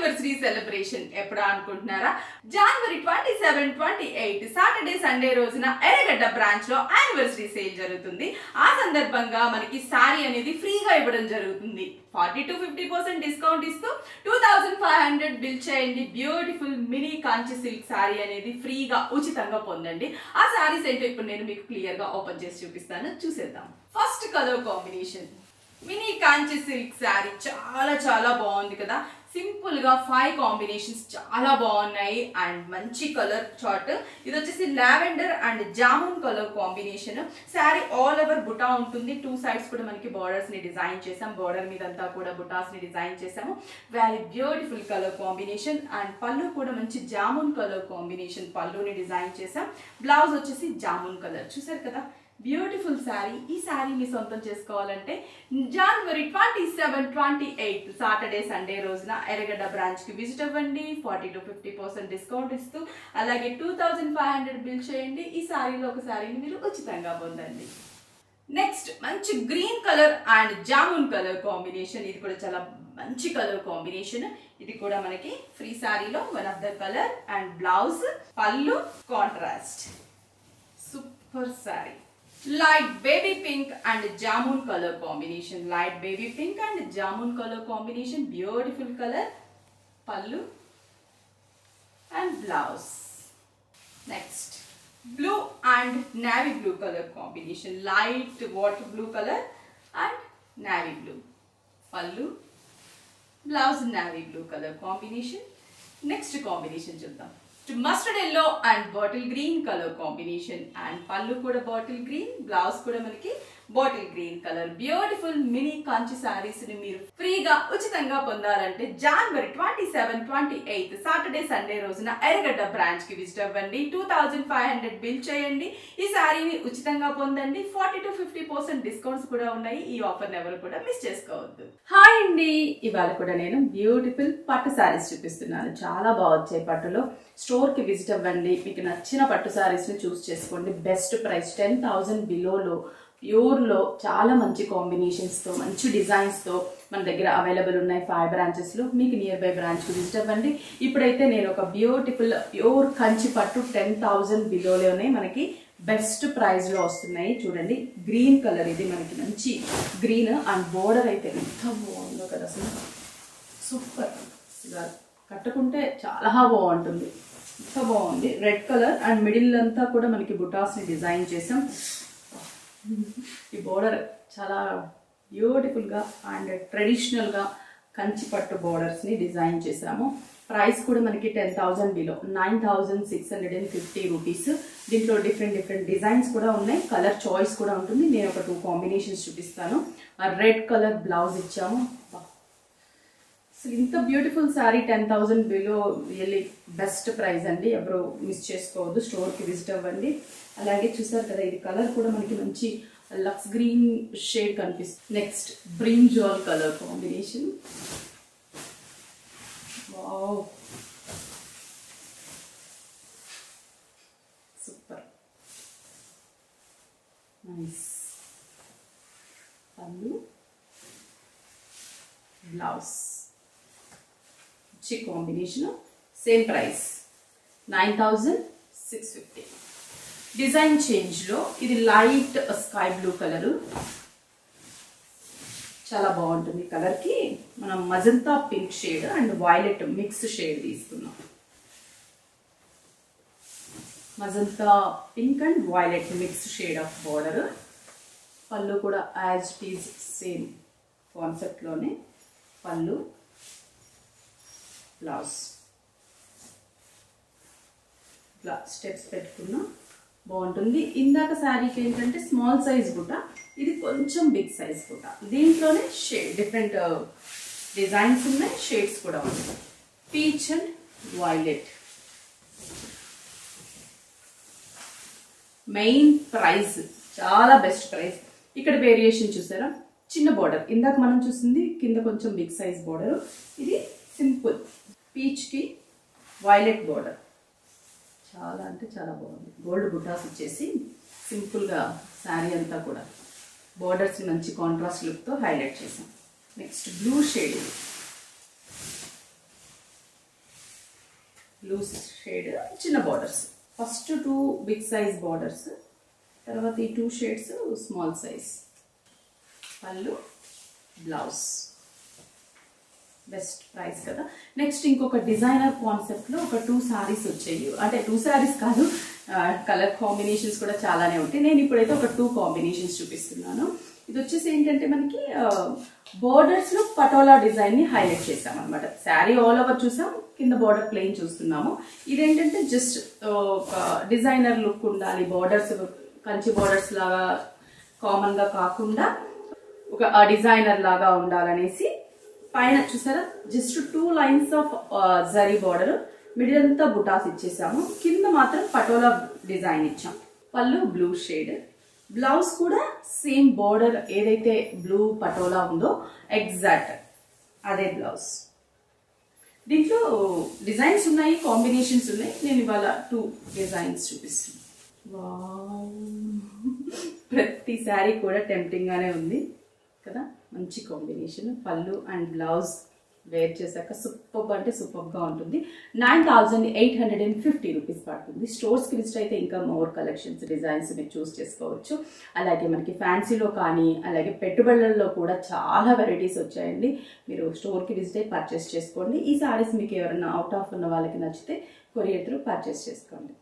Anniversary celebration ఎప్పుడు అనుకుంటున్నారా? జనవరి 27, 28 Saturday Sunday రోజున ఎర్రగడ్డ బ్రాంచ్ లో యానివర్సరీ సేల్ జరుగుతుంది. ఆ సందర్భంగా మనకి సారీ అనేది ఫ్రీగా ఇవ్వడం జరుగుతుంది. 40 to 50% డిస్కౌంట్ ఇస్తూ 2500 బిల్ చేయండి. బ్యూటిఫుల్ మినీ కాంచి సిల్క్ సారీ అనేది ఫ్రీగా ఉచితంగా పొందండి. ఆ సారీస్ ఏంటో ఇప్పుడు నేను మీకు క్లియర్ గా ఓపెన్ చేసి చూపిస్తాను, చూసేద్దాం. ఫస్ట్ కలర్ కాంబినేషన్ మినీ కాంచి సిల్క్ సారీ చాలా బాగుంది కదా. సింపుల్ గా 5 కాంబినేషన్స్ చాలా బాగున్నాయి అండ్ మంచి కలర్ చార్ట్. ఇది వచ్చేసి lavender and jamun colour combination. Saree all over బుటా ఉంటుంది. 2 సైడ్స్ కూడా మనకి బార్డర్స్ ని డిజైన్ చేసాం. బార్డర్ మీద అంతా కూడా బుటాస్ ని డిజైన్ చేసాము. Very beautiful colour combination and పళ్ళు కూడా మంచి జామున్ కలర్ కాంబినేషన్ పళ్ళుని డిజైన్ చేసాం. బ్లౌజ్ వచ్చేసి జామున్ కలర్. చూసారు కదా, బ్యూటిఫుల్ శారీ. ఈ శారీని సొంతం చేసుకోవాలంటే జనవరి 27, 28 సాటర్డే సండే రోజున ఎర్రగడ్డ బ్రాంచ్ కి విజిట్ అవ్వండి. 40 to 50% డిస్కౌంట్ ఇస్తూ అలాగే 2500 బిల్ చేయండి. ఈ శారీలో ఒక శారీని మీరు ఉచితంగా పొందండి. నెక్స్ట్ మంచి green colour and jamun colour combination. ఇది కూడా చాలా మంచి కలర్ కాంబినేషన్. ఇది కూడా మనకి ఫ్రీ శారీలో one of the colour and blouse pallu contrast. Super sari. Light baby pink and jamun color combination. Light baby pink and jamun color combination. Beautiful color. Pallu and blouse. Next, blue and navy blue color combination. Light water blue color and navy blue. Pallu, blouse navy blue color combination. Next combination chuddam. Mustard yellow and bottle green colour combination and పళ్ళు కూడా bottle green, blouse కూడా మనకి bottle green colour. Beautiful mini కాంచి సారీస్ ని మీరు ఫ్రీగా ఉచితంగా పొందాలంటే జనవరి 27, 28 Saturday Sunday రోజున ఎర్రగడ్డ బ్రాంచ్ కి విజిట్ అవ్వండి. 2500 బిల్ చేయండి. ఈ సారీని ఉచితంగా పొందండి. 40 to 50% డిస్కౌంట్స్ కూడా ఉన్నాయి. ఈ ఆఫర్ ఎవరు కూడా మిస్ చేసుకోవద్దు. హాయ్ అండి, ఇవాళ కూడా నేను బ్యూటిఫుల్ పట్టు సారీస్ చూపిస్తున్నాను. చాలా బాగా వచ్చాయి పట్టులో. స్టోర్ కి విజిట్ అవ్వండి. మీకు నచ్చిన పట్టు సారీస్ ని చూస్ చేసుకోండి. బెస్ట్ ప్రైస్ 10,000 బిలోలో ప్యూర్ లో చాలా మంచి కాంబినేషన్స్ తో మంచి డిజైన్స్ తో మన దగ్గర అవైలబుల్ ఉన్నాయి 5 బ్రాంచెస్ లో. మీకు నియర్ బై బ్రాంచ్ కి విజిట్ అవ్వండి. ఇప్పుడైతే నేను ఒక బ్యూటిఫుల్ ప్యూర్ కంచి పట్టు 10,000 బిలోలోనే మనకి బెస్ట్ ప్రైస్ లో వస్తున్నాయి. చూడండి, గ్రీన్ కలర్. ఇది మనకి మంచి గ్రీన్ అండ్ బోర్డర్ అయితే ఎంత బాగుందో కదా అసలు. సూపర్. ఇలా కట్టుకుంటే చాలా బాగుంటుంది. ఎంత బాగుంది. రెడ్ కలర్ అండ్ మిడిల్ అంతా కూడా మనకి బుటాస్ ని డిజైన్ చేసాం. ఈ బోర్డర్ చాలా బ్యూటిఫుల్ గా అండ్ ట్రెడిషనల్ గా కంచి పట్టు బోర్డర్స్ ని డిజైన్ చేసాము. ప్రైస్ కూడా మనకి 10,000 బిలో 9,650 రూపీస్. దీంట్లో డిఫరెంట్ డిజైన్స్ కూడా ఉన్నాయి. కలర్ చాయిస్ కూడా ఉంటుంది. నేను ఒక 2 కాంబినేషన్స్ చూపిస్తాను. రెడ్ కలర్ బ్లౌజ్ ఇచ్చాము. అసలు ఇంత beautiful sari 10,000 below really best price అండి. ఎవరు మిస్ చేసుకోవద్దు. స్టోర్ కి విజిట్ అవ్వండి. అలాగే చూసారు కదా, ఇది కలర్ కూడా మనకి మంచి లక్స్ గ్రీన్ షేడ్ కనిపిస్తుంది. Next brinjal colour combination. Wow, super nice. పళ్ళు, బ్లౌజ్ మంచి combination. Same price 9,650. Design change లో ఇది లైట్ స్కై బ్లూ కలర్. చాలా బాగుంటుంది. కలర్ కి మనం magenta pink shade and violet mix shade తీసుకున్నాం. Magenta pink and violet mix shade of border. Pallu కూడా as it is same concept లోనే పళ్ళు, బ్లౌజ్. ఇట్లా స్టెప్స్ పెట్టుకున్నా బాగుంటుంది. ఇందాక శారీకి ఏంటంటే స్మాల్ సైజ్ బుట్ట, ఇది కొంచెం బిగ్ సైజ్ బుట్ట. దీంట్లోనే షేడ్ డిఫరెంట్ డిజైన్స్ ఉన్నాయి, షేడ్స్ కూడా ఉన్నాయి. Peach and violet. Main price చాలా బెస్ట్ ప్రైస్. ఇక్కడ వేరియేషన్ చూసారా, చిన్న బోర్డర్. ఇందాక మనం చూసింది కింద కొంచెం బిగ్ సైజ్ బోర్డర్. ఇది సింపుల్ పీచ్ కి వైలెట్ బోర్డర్. చాలా అంటే చాలా బాగుంది. గోల్డ్ బుటాస్ ఇచ్చేసి సింపుల్ గా శారీ అంతా కూడా బోర్డర్స్ మంచి కాంట్రాస్ట్ లుక్ తో హైలైట్ చేసాం. Next blue shade. Blue shade, చిన్న borders. First 2 big size borders, తర్వాత ఈ 2 shades small size. Pallu, blouse. Best price కదా. నెక్స్ట్ ఇంకొక డిజైనర్ కాన్సెప్ట్లో ఒక 2 సారీస్ వచ్చాయి. అంటే 2 సారీస్ కాదు, కలర్ కాంబినేషన్స్ కూడా చాలానే ఉంటాయి. నేను ఇప్పుడైతే ఒక 2 కాంబినేషన్స్ చూపిస్తున్నాను. ఇది వచ్చేసి ఏంటంటే మనకి బోర్డర్స్లో పటోలా డిజైన్ని హైలైట్ చేసామన్నమాట. శారీ ఆల్ ఓవర్ చూసాం, కింద బార్డర్ ప్లెయిన్ చూస్తున్నాము. ఇదేంటంటే జస్ట్ ఒక డిజైనర్ లుక్ ఉండాలి, బార్డర్స్ కంచి బార్డర్స్ లాగా కామన్గా కాకుండా ఒక డిజైనర్ లాగా ఉండాలనేసి పైన చూసారా just 2 lines of zari border, middle అంతా బుటాస్ ఇచ్చేసాము, కింద మాత్రం పటోలా డిజైన్ ఇచ్చాం. పళ్ళు బ్లూ షేడ్, బ్లౌజ్ కూడా సేమ్ బార్డర్ ఏదైతే బ్లూ పటోలా ఉందో ఎగ్జాక్ట్ అదే బ్లౌజ్. దీంట్లో డిజైన్స్ ఉన్నాయి, కాంబినేషన్స్ ఉన్నాయి. నేను ఇవాళ 2 డిజైన్స్ చూపిస్తాను. ప్రతి శారీ కూడా టెంప్టింగ్ గానే ఉంది కదా, మంచి కాంబినేషన్. పళ్ళు అండ్ బ్లౌజ్ వేర్ చేశాక సూపర్ అంటే సూపర్గా ఉంటుంది. 9850 రూపీస్ పడుతుంది. స్టోర్స్కి విజిట్ అయితే ఇంకా మోర్ కలెక్షన్స్, డిజైన్స్ మీరు చూస్ చేసుకోవచ్చు. అలాగే మనకి ఫ్యాన్సీలో కానీ అలాగే పెట్టుబడులలో కూడా చాలా వెరైటీస్ వచ్చాయండి. మీరు స్టోర్కి విజిట్ అయి పర్చేస్ చేసుకోండి. ఈ సారీస్ మీకు ఎవరైనా అవుట్ ఆఫ్ ఉన్న వాళ్ళకి నచ్చితే కొరియర్ త్రూ పర్చేస్ చేసుకోండి.